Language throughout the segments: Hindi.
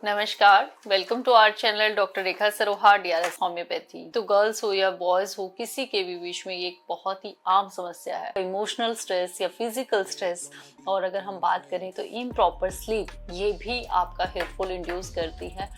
नमस्कार, welcome to our channel doctor Rekha Saroha DRS homeopathy. तो गर्ल्स हो या बॉयज हो, किसी के भी बीच में ये एक बहुत ही आम समस्या है, इमोशनल स्ट्रेस या फिजिकल स्ट्रेस। और अगर हम बात करें तो इम्प्रॉपर स्लीप ये भी आपका हेयर फॉल इंड्यूस करती है।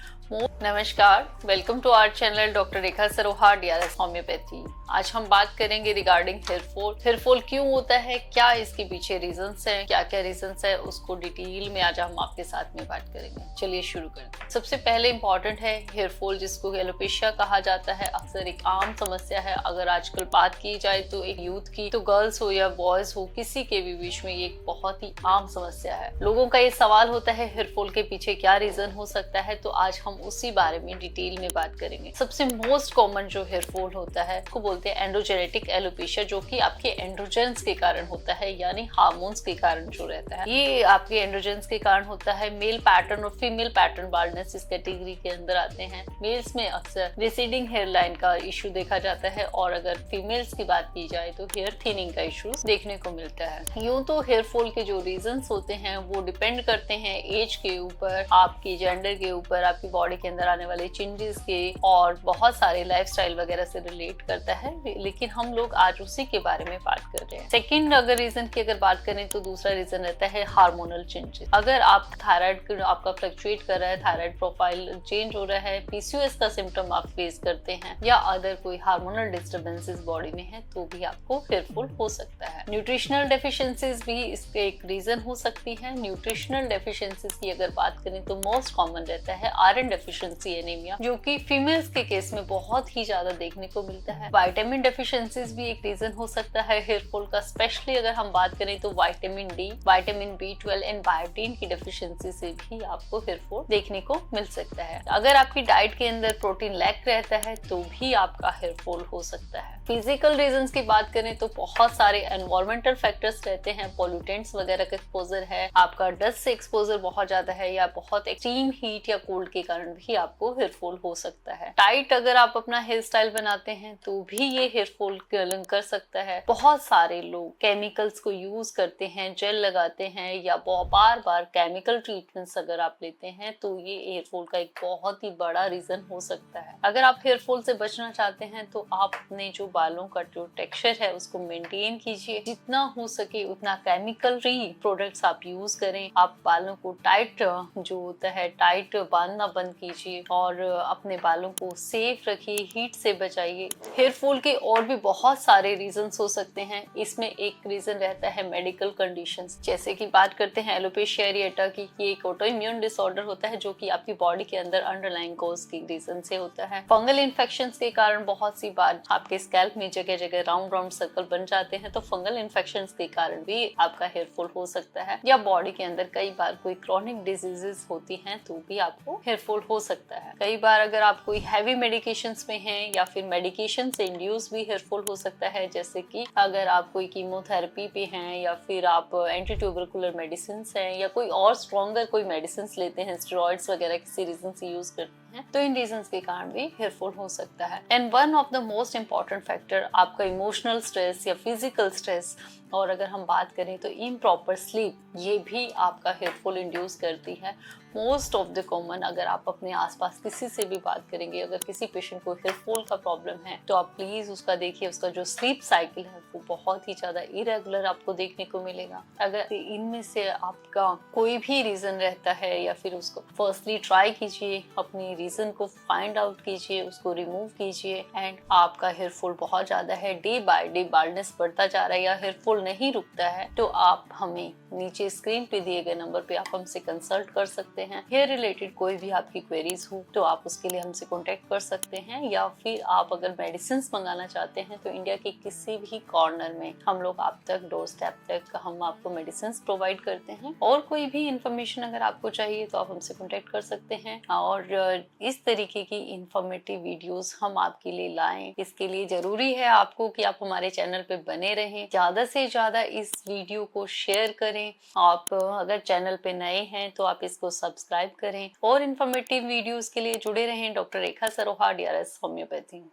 नमस्कार, welcome to our channel doctor Rekha Saroha DRS homeopathy. आज हम बात करेंगे regarding hair fall. Hair fall क्यों होता है, क्या इसके पीछे रीजंस हैं, क्या क्या रीजंस है, उसको डिटेल में आज हम आपके साथ में बात करेंगे। चलिए शुरू करते हैं। सबसे पहले इंपॉर्टेंट है हेयर फॉल, जिसको एलोपेशिया कहा जाता है। अक्सर एक आम समस्या है। अगर आजकल बात की जाए तो एक यूथ की, तो गर्ल्स हो या बॉयज हो, किसी के भी बीच में ये एक बहुत ही आम समस्या है। लोगों का ये सवाल होता है हेयर फॉल के पीछे क्या रीजन हो सकता है, तो आज हम उसी बारे में डिटेल में बात करेंगे। सबसे मोस्ट कॉमन जो हेयर फॉल होता है उसको बोलते हैं एंड्रोजेनेटिक एलोपेशिया, जो कि आपके एंड्रोजेंस के कारण होता है, यानी हार्मोन्स के कारण जो रहता है। ये आपके एंड्रोजेंस के कारण होता है। मेल पैटर्न और फीमेल पैटर्न बाल्डनेस इस कैटेगरी के अंदर आते हैं। मेल्स में अक्सर रिसीडिंग हेयर लाइन का इशू देखा जाता है, और अगर फीमेल्स की बात की जाए तो हेयर थिनिंग का इशू देखने को मिलता है। यूं तो हेयर फॉल के जो रीजंस होते हैं वो डिपेंड करते हैं एज के ऊपर, आपकी जेंडर के ऊपर, आपकी बॉडी के अंदर आने वाले चेंजेस के, और बहुत सारे लाइफस्टाइल वगैरह से रिलेट करता है। लेकिन हम लोग आज उसी के बारे में बात कर रहे हैं। सेकंड अगर रीजन की अगर बात करें तो दूसरा रीजन रहता है हार्मोनल चेंजेस। अगर आप थायराइड आपका फ्लक्चुएट कर रहा है, थायराइड प्रोफाइल चेंज हो रहा है, पीसीओएस का सिम्टम आप फेस करते हैं, या अदर कोई हार्मोनल डिस्टर्बेंसेस बॉडी में है, तो भी आपको हेयर फॉल हो सकता है। न्यूट्रिशनल डेफिशिएंसीज भी इसके एक रीजन हो सकती है। न्यूट्रिशनल डेफिशिएंसीज की अगर बात करें तो मोस्ट कॉमन रहता है आयरन डेफिशिएंसी एनीमिया, जो कि फीमेल्स के केस में बहुत ही ज्यादा देखने को मिलता है। विटामिन डेफिशिएंसीज भी एक रीजन हो सकता है हेयर फॉल का। स्पेशली अगर हम बात करें तो vitamin D, vitamin B12 and biotin की डेफिशिएंसी से भी आपको हेयर फॉल देखने को मिल सकता है। अगर आपकी डाइट के अंदर प्रोटीन लैक रहता है तो भी आपका हेयर फॉल हो सकता है। फिजिकल रीजंस की बात करें तो बहुत सारे एनवायरमेंटल फैक्टर्स रहते हैं। पोल्यूटेंट्स वगैरह का एक्सपोजर है, आपका डस्ट से एक्सपोजर बहुत ज्यादा है, या बहुत एक्सट्रीम हीट या कोल्ड के कारण भी आपको हेयर फॉल हो सकता है। टाइट अगर आप अपना हेयर स्टाइल बनाते हैं तो भी ये हेयर फॉल कर सकता है। बहुत सारे लोग केमिकल्स को यूज करते हैं, जेल लगाते हैं, या बार बार केमिकल ट्रीटमेंट्स अगर आप लेते हैं तो ये हेयर फॉल का एक बहुत ही बड़ा रीजन हो सकता है। अगर आप हेयर फॉल से बचना चाहते हैं तो आप अपने जो बालों का जो टेक्सचर है उसको मेंटेन कीजिए। जितना हो सके उतना केमिकल फ्री प्रोडक्ट्स आप यूज करें। आप बालों को टाइट जो होता है टाइट बांधना बंद कीजिए, और अपने बालों को सेफ रखिए, हीट से बचाइए। हेयर फॉल के और भी बहुत सारे रीजंस हो सकते हैं। इसमें एक रीजन रहता है मेडिकल कंडीशंस, जैसे कि बात करते हैं एलोपेशिया एरिएटा की। ये एक ऑटो इम्यून डिसऑर्डर होता है जो कि आपकी बॉडी के अंदर अंडरलाइंग कॉज की रीजन से होता है। फंगल इन्फेक्शंस के कारण बहुत सी बार आपके स्कैल्प में जगह जगह राउंड राउंड सर्कल बन जाते हैं, तो फंगल इन्फेक्शंस के कारण भी आपका हेयर फॉल हो सकता है। या बॉडी के अंदर कई बार कोई क्रॉनिक डिजीजेस होती हैं तो भी आपको हेयर फॉल हो सकता है। कई बार अगर आप कोई हैवी मेडिकेशंस में हैं, या फिर मेडिकेशन से इंड्यूस भी हेयर फॉल हो सकता है, जैसे कि अगर आप कोई कीमोथेरेपी पे हैं, या फिर आप एंटी ट्यूबरकुलर मेडिसिन हैं, या कोई और स्ट्रॉन्गर कोई मेडिसिन लेते हैं, स्टेरॉइड्स वगैरह किसी रीजन से यूज करते हैं, तो इन रीजंस के कारण भी हेयर फॉल हो सकता है। And one of the most important factor आपका इमोशनल स्ट्रेस या फिजिकल स्ट्रेस, और अगर हम बात करें तो इम्प्रॉपर स्लीप ये भी आपका हेयर फॉल इंड्यूस करती है। मोस्ट ऑफ द कॉमन, अगर आप अपने आसपास किसी से भी बात करेंगे, अगर किसी पेशेंट को हेयर फॉल का प्रॉब्लम है तो आप प्लीज उसका देखिए, उसका जो स्लीप साइकिल है वो बहुत ही ज्यादा इरेगुलर आपको देखने को मिलेगा। अगर इनमें से आपका कोई भी रीजन रहता है, या फिर उसको फर्स्टली ट्राई कीजिए, अपनी रीजन को फाइंड आउट कीजिए, उसको रिमूव कीजिए, एंड आपका हेयर फॉल बहुत ज्यादा है, डे बाय डे बाल्डनेस बढ़ता जा रहा है, या हेयर फॉल नहीं रुकता है, तो आप हमें नीचे स्क्रीन पे दिए गए नंबर पे आप हमसे कंसल्ट कर सकते हैं। हेयर रिलेटेड कोई भी आपकी क्वेरीज हो तो आप उसके लिए हमसे कांटेक्ट कर सकते हैं, या फिर आप अगर मेडिसिन मंगाना चाहते हैं तो इंडिया के किसी भी कॉर्नर में हम लोग आप तक डोर स्टेप तक हम आपको मेडिसिन प्रोवाइड करते हैं। और कोई भी इंफॉर्मेशन अगर आपको चाहिए तो आप हमसे कांटेक्ट कर सकते हैं, और इस तरीके की इंफॉर्मेटिव वीडियोस हम आपके लिए लाएं। इसके लिए जरूरी है आपको कि आप हमारे चैनल पे बने रहें, ज्यादा से ज्यादा इस वीडियो को शेयर करें। आप अगर चैनल पे नए हैं तो आप इसको सब्सक्राइब करें, और इंफॉर्मेटिव वीडियोस के लिए जुड़े रहें doctor Rekha Saroha DRS homeopathy.